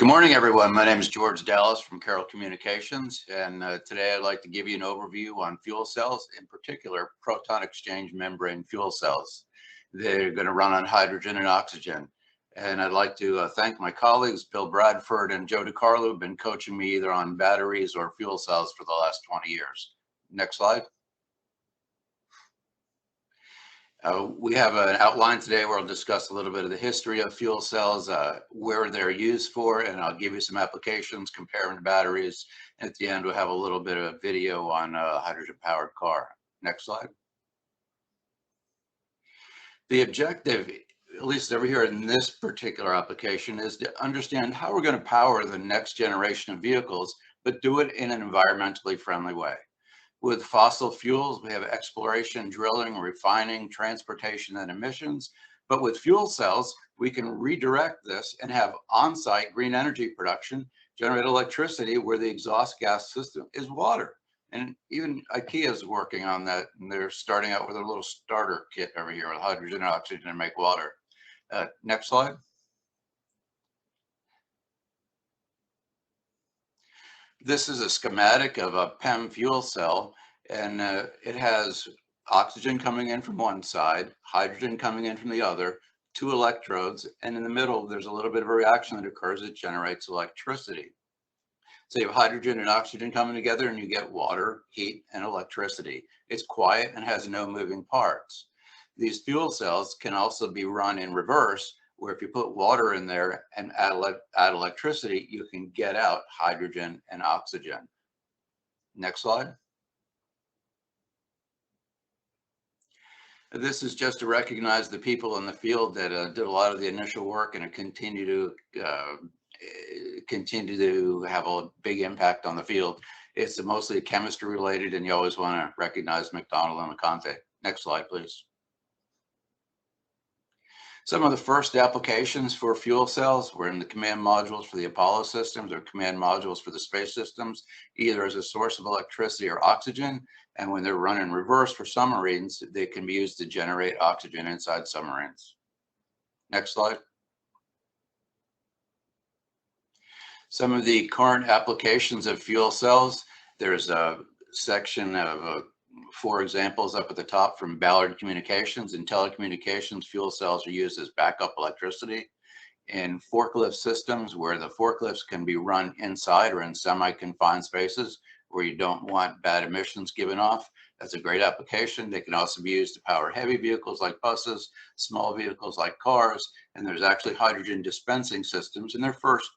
Good morning, everyone. My name is George Dallas from Carroll Communications, and today I'd like to give you an overview on fuel cells, in particular proton exchange membrane fuel cells. They're going to run on hydrogen and oxygen. And I'd like to thank my colleagues, Bill Bradford and Joe DiCarlo, who've been coaching me either on batteries or fuel cells for the last 20 years. Next slide. We have an outline today where I'll discuss a little bit of the history of fuel cells, where they're used for, and I'll give you some applications comparing to batteries. And at the end, we'll have a little bit of video on a hydrogen-powered car. Next slide. The objective, at least over here in this particular application, is to understand how we're going to power the next generation of vehicles, but do it in an environmentally friendly way. With fossil fuels, we have exploration, drilling, refining, transportation, and emissions. But with fuel cells, we can redirect this and have on-site green energy production, generate electricity where the exhaust gas system is water. And even IKEA is working on that, and they're starting out with a little starter kit over here with hydrogen and oxygen to make water. Next slide. This is a schematic of a PEM fuel cell, and it has oxygen coming in from one side, hydrogen coming in from the other, two electrodes, and in the middle, there's a little bit of a reaction that occurs that generates electricity. So you have hydrogen and oxygen coming together, and you get water, heat, and electricity. It's quiet and has no moving parts. These fuel cells can also be run in reverse, where if you put water in there and add electricity, you can get out hydrogen and oxygen. Next slide. This is just to recognize the people in the field that did a lot of the initial work and continue to have a big impact on the field. It's mostly chemistry related, and you always want to recognize McDonald and LeConte. Next slide, please. Some of the first applications for fuel cells were in the command modules for the Apollo systems or command modules for the space systems, either as a source of electricity or oxygen. And when they're run in reverse for submarines, they can be used to generate oxygen inside submarines. Next slide. Some of the current applications of fuel cells, there's a section of 4 examples up at the top from Ballard Communications. In telecommunications, fuel cells are used as backup electricity. In forklift systems, where the forklifts can be run inside or in semi-confined spaces where you don't want bad emissions given off, that's a great application. They can also be used to power heavy vehicles like buses, small vehicles like cars, and there's actually hydrogen dispensing systems, and they're first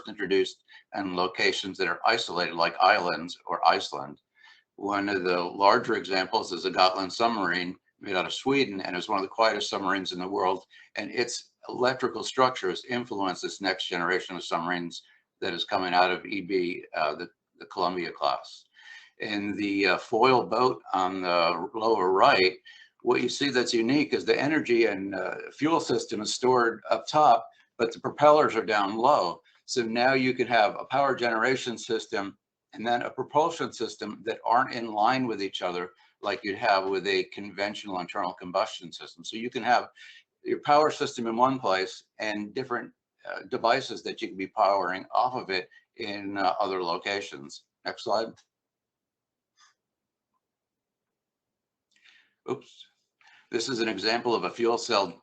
introduced in locations that are isolated like islands or Iceland. One of the larger examples is a Gotland submarine made out of Sweden, and it's one of the quietest submarines in the world. And its electrical structures influence this next generation of submarines that is coming out of EB, the Columbia class. In the foil boat on the lower right, what you see that's unique is the energy and fuel system is stored up top, but the propellers are down low. So now you can have a power generation system and then a propulsion system that aren't in line with each other like you'd have with a conventional internal combustion system. So you can have your power system in one place and different devices that you can be powering off of it in other locations. Next slide. Oops. This is an example of a fuel cell.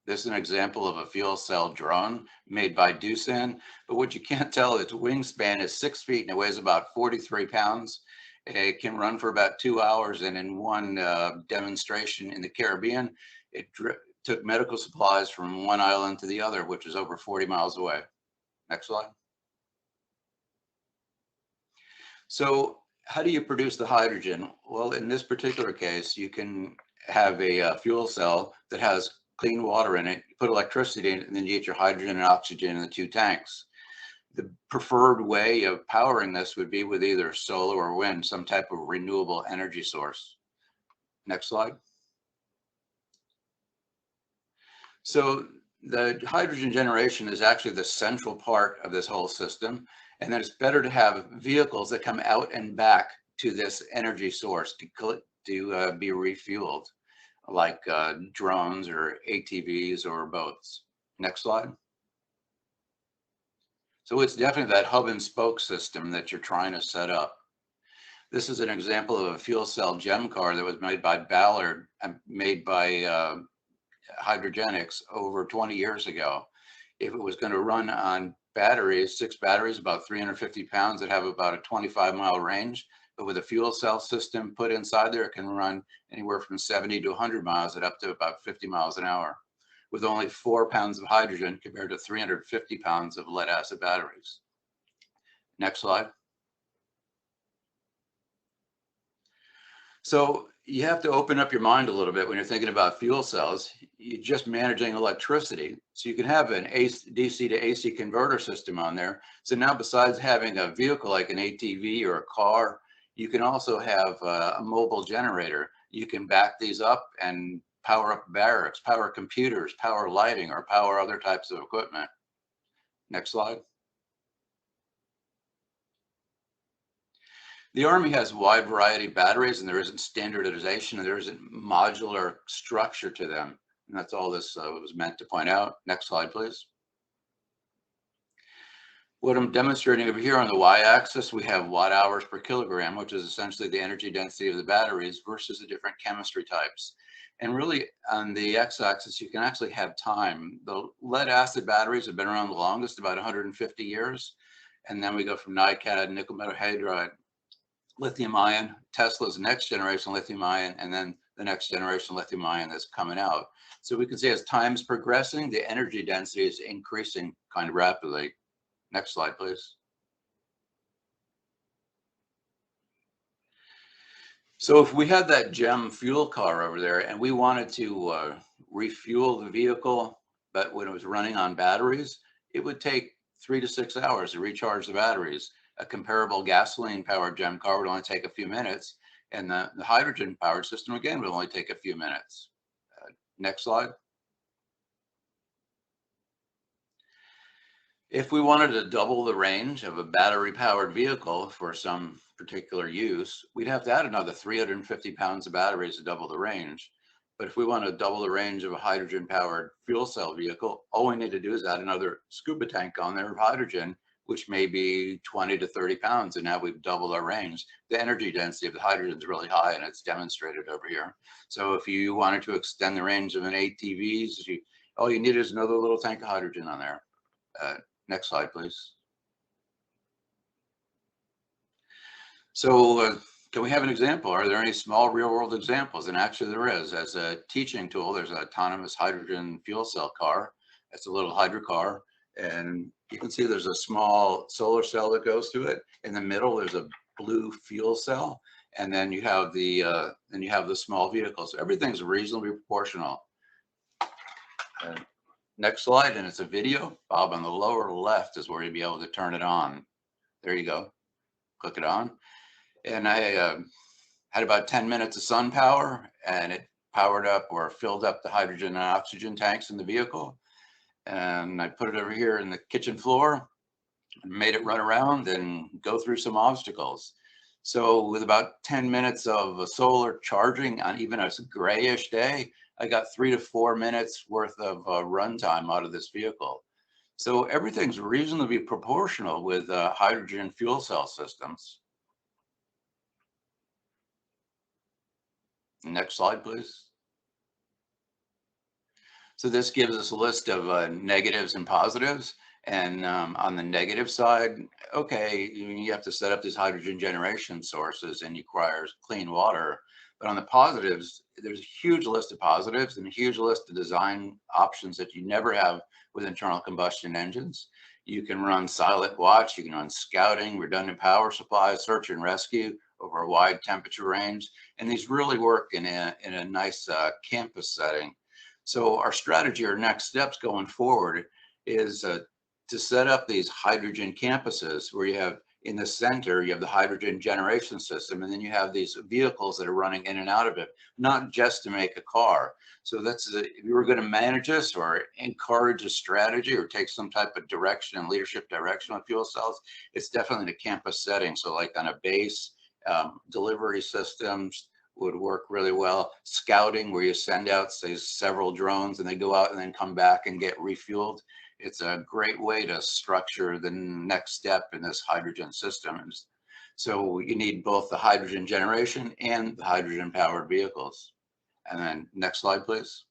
This is an example of a fuel cell drone made by Doosan, but what you can't tell, its wingspan is 6 feet and it weighs about 43 pounds. It can run for about 2 hours, and in one demonstration in the Caribbean, it took medical supplies from one island to the other, which is over 40 miles away. Next slide. So how do you produce the hydrogen? Well, in this particular case, you can have a fuel cell that has clean water in it, you put electricity in it, and then you get your hydrogen and oxygen in the 2 tanks. The preferred way of powering this would be with either solar or wind, some type of renewable energy source. Next slide. So the hydrogen generation is actually the central part of this whole system, and then it's better to have vehicles that come out and back to this energy source to be refueled, like drones or ATVs or boats. Next slide. So it's definitely that hub and spoke system that you're trying to set up. This is an example of a fuel cell gem car that was made by Ballard and made by Hydrogenics over 20 years ago. If it was going to run on batteries, 6 batteries, about 350 pounds, that have about a 25-mile range. But with a fuel cell system put inside there, it can run anywhere from 70 to 100 miles at up to about 50 miles an hour, with only 4 pounds of hydrogen compared to 350 pounds of lead acid batteries. Next slide. So you have to open up your mind a little bit when you're thinking about fuel cells. You're just managing electricity. So you can have an DC to AC converter system on there. So now besides having a vehicle like an ATV or a car, you can also have a mobile generator. You can back these up and power up barracks, power computers, power lighting, or power other types of equipment. Next slide. The Army has a wide variety of batteries, and there isn't standardization, and there isn't modular structure to them. And that's all this was meant to point out. Next slide, please. What I'm demonstrating over here on the y-axis, we have watt hours per kilogram, which is essentially the energy density of the batteries versus the different chemistry types. And really on the x-axis, you can actually have time. The lead acid batteries have been around the longest, about 150 years. And then we go from NiCad, nickel metal hydride, lithium ion, Tesla's next generation lithium ion, and then the next generation lithium ion that's coming out. So we can see as time's progressing, the energy density is increasing kind of rapidly. Next slide, please. So if we had that GEM fuel car over there and we wanted to refuel the vehicle, but when it was running on batteries, it would take 3 to 6 hours to recharge the batteries. A comparable gasoline-powered GEM car would only take a few minutes, and the hydrogen-powered system, again, would only take a few minutes. Next slide. If we wanted to double the range of a battery-powered vehicle for some particular use, we'd have to add another 350 pounds of batteries to double the range. But if we want to double the range of a hydrogen-powered fuel cell vehicle, all we need to do is add another scuba tank on there of hydrogen, which may be 20 to 30 pounds, and now we've doubled our range. The energy density of the hydrogen is really high, and it's demonstrated over here. So if you wanted to extend the range of an ATV, all you need is another little tank of hydrogen on there. Next slide, please. So can we have an example? Are there any small real-world examples? And actually there is. As a teaching tool, there's an autonomous hydrogen fuel cell car. It's a little hydro car. And you can see there's a small solar cell that goes to it. In the middle, there's a blue fuel cell, and then you have the small vehicles. So everything's reasonably proportional. Next slide, and it's a video. Bob, on the lower left is where you'll be able to turn it on. There you go. Click it on, and I had about 10 minutes of sun power, and it powered up or filled up the hydrogen and oxygen tanks in the vehicle. And I put it over here in the kitchen floor and made it run around and go through some obstacles. So with about 10 minutes of solar charging on even a grayish day, I got 3 to 4 minutes worth of runtime out of this vehicle. So everything's reasonably proportional with hydrogen fuel cell systems. Next slide, please. So this gives us a list of negatives and positives. And on the negative side, okay, you have to set up these hydrogen generation sources and it requires clean water. But on the positives, there's a huge list of positives and a huge list of design options that you never have with internal combustion engines. You can run silent watch, you can run scouting, redundant power supply, search and rescue over a wide temperature range. And these really work in a nice campus setting. So our strategy, our next steps going forward is to set up these hydrogen campuses where you have in the center, you have the hydrogen generation system, and then you have these vehicles that are running in and out of it, not just to make a car. So that's, if you were going to manage this or encourage a strategy or take some type of direction and leadership direction on fuel cells, it's definitely in a campus setting. So like on a base, delivery systems would work really well. Scouting, where you send out, say, several drones and they go out and then come back and get refueled. It's a great way to structure the next step in this hydrogen system. So you need both the hydrogen generation and the hydrogen powered vehicles. And then next slide, please.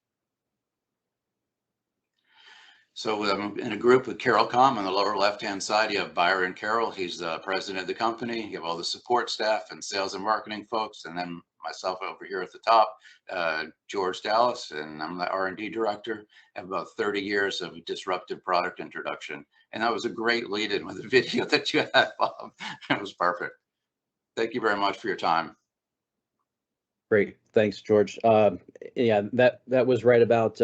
So I'm in a group with Carroll on the lower left-hand side. You have Byron Carroll. He's the president of the company. You have all the support staff and sales and marketing folks, and then myself over here at the top, George Dallas, and I'm the R&D director. I have about 30 years of disruptive product introduction. And that was a great lead-in with the video that you had, Bob. It was perfect. Thank you very much for your time. Great, thanks, George. Yeah, that was right about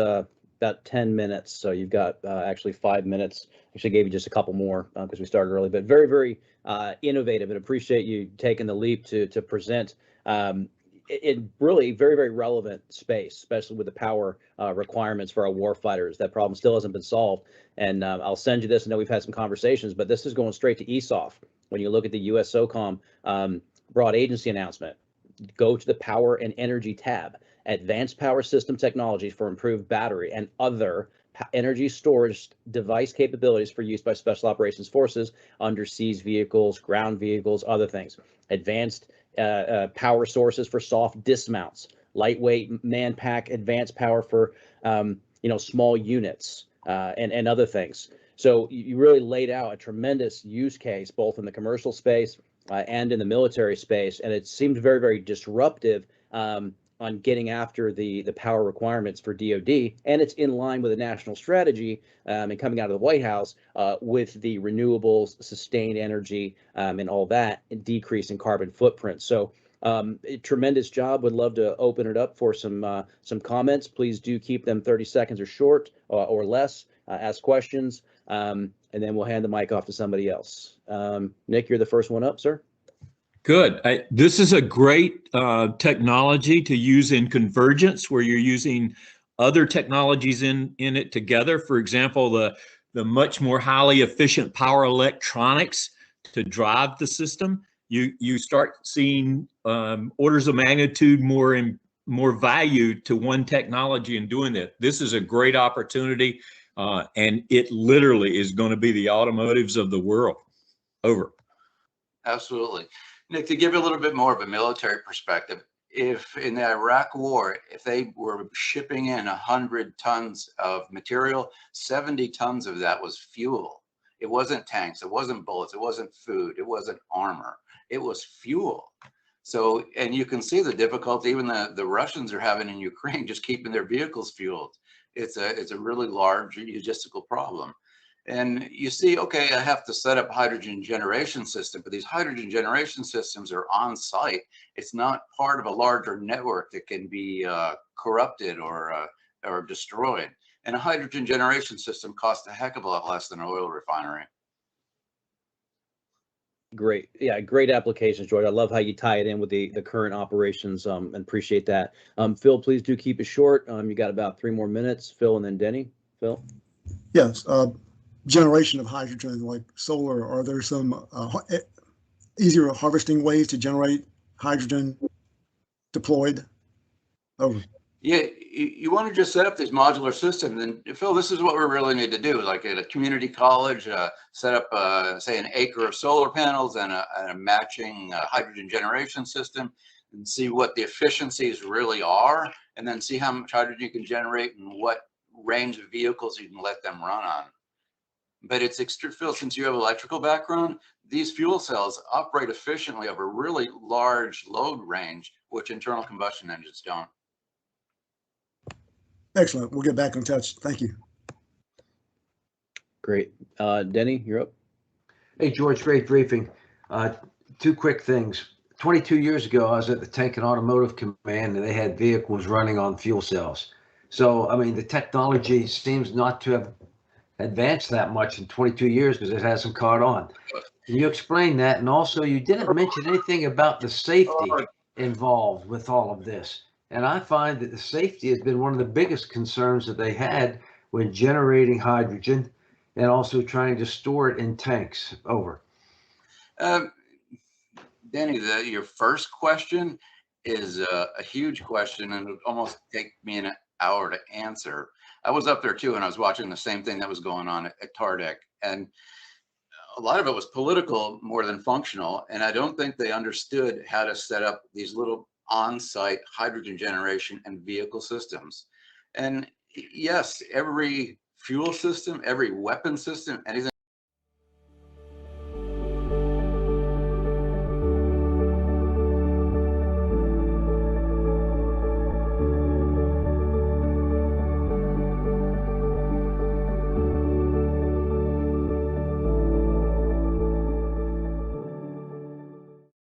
10 minutes. So you've got actually 5 minutes. Actually gave you just a couple more because we started early, but very, very innovative, and appreciate you taking the leap to present in really very, very relevant space, especially with the power requirements for our war fighters. That problem still hasn't been solved. And I'll send you this. I know we've had some conversations, but this is going straight to ESOF. When you look at the USSOCOM broad agency announcement, go to the power and energy tab. Advanced power system technologies for improved battery and other energy storage device capabilities for use by special operations forces, undersea vehicles, ground vehicles, other things. Advanced power sources for soft dismounts, lightweight man pack, advanced power for small units and other things. So you really laid out a tremendous use case both in the commercial space and in the military space, and it seemed very, very disruptive on getting after the power requirements for DoD, and it's in line with the national strategy and coming out of the White House with the renewables, sustained energy, and all that, and decrease in carbon footprint. So tremendous job. Would love to open it up for some comments. Please do keep them 30 seconds or short or less. Ask questions, and then we'll hand the mic off to somebody else. Nick, you're the first one up, sir. Good. This is a great technology to use in convergence, where you're using other technologies in it together. For example, the much more highly efficient power electronics to drive the system. You start seeing orders of magnitude more value to one technology in doing that. This is a great opportunity, and it literally is going to be the automotives of the world. Over. Absolutely. Nick, to give you a little bit more of a military perspective, if in the Iraq war, if they were shipping in 100 tons of material, 70 tons of that was fuel. It wasn't tanks, it wasn't bullets, it wasn't food, it wasn't armor, it was fuel. So, and you can see the difficulty even the Russians are having in Ukraine just keeping their vehicles fueled. It's a really large logistical problem. And you see, okay, I have to set up a hydrogen generation system, but these hydrogen generation systems are on site. It's not part of a larger network that can be corrupted or destroyed. And a hydrogen generation system costs a heck of a lot less than an oil refinery. Great. Yeah, great applications, George. I love how you tie it in with the current operations and appreciate that. Phil, please do keep it short. You got about 3 more minutes. Phil and then Denny. Phil? Yes. Generation of hydrogen like solar, are there some easier harvesting ways to generate hydrogen deployed? Over. Yeah, you want to just set up these modular systems. And Phil, this is what we really need to do. Like at a community college, set up, say, an acre of solar panels and a matching hydrogen generation system, and see what the efficiencies really are, and then see how much hydrogen you can generate and what range of vehicles you can let them run on. But it's extra, Phil, since you have electrical background, these fuel cells operate efficiently over really large load range, which internal combustion engines don't. Excellent. We'll get back in touch. Thank you. Great. Denny, you're up. Hey, George, great briefing. 2 quick things. 22 years ago, I was at the Tank and Automotive Command, and they had vehicles running on fuel cells. So, I mean, the technology seems not to have advanced that much in 22 years because it hasn't caught on. Can you explain that? And also, you didn't mention anything about the safety involved with all of this. And I find that the safety has been one of the biggest concerns that they had when generating hydrogen and also trying to store it in tanks. Over. Danny, your first question is a huge question, and it would almost take me an hour to answer. I was up there too, and I was watching the same thing that was going on at Tardec, and a lot of it was political more than functional. And I don't think they understood how to set up these little on-site hydrogen generation and vehicle systems. And yes, every fuel system, every weapon system, anything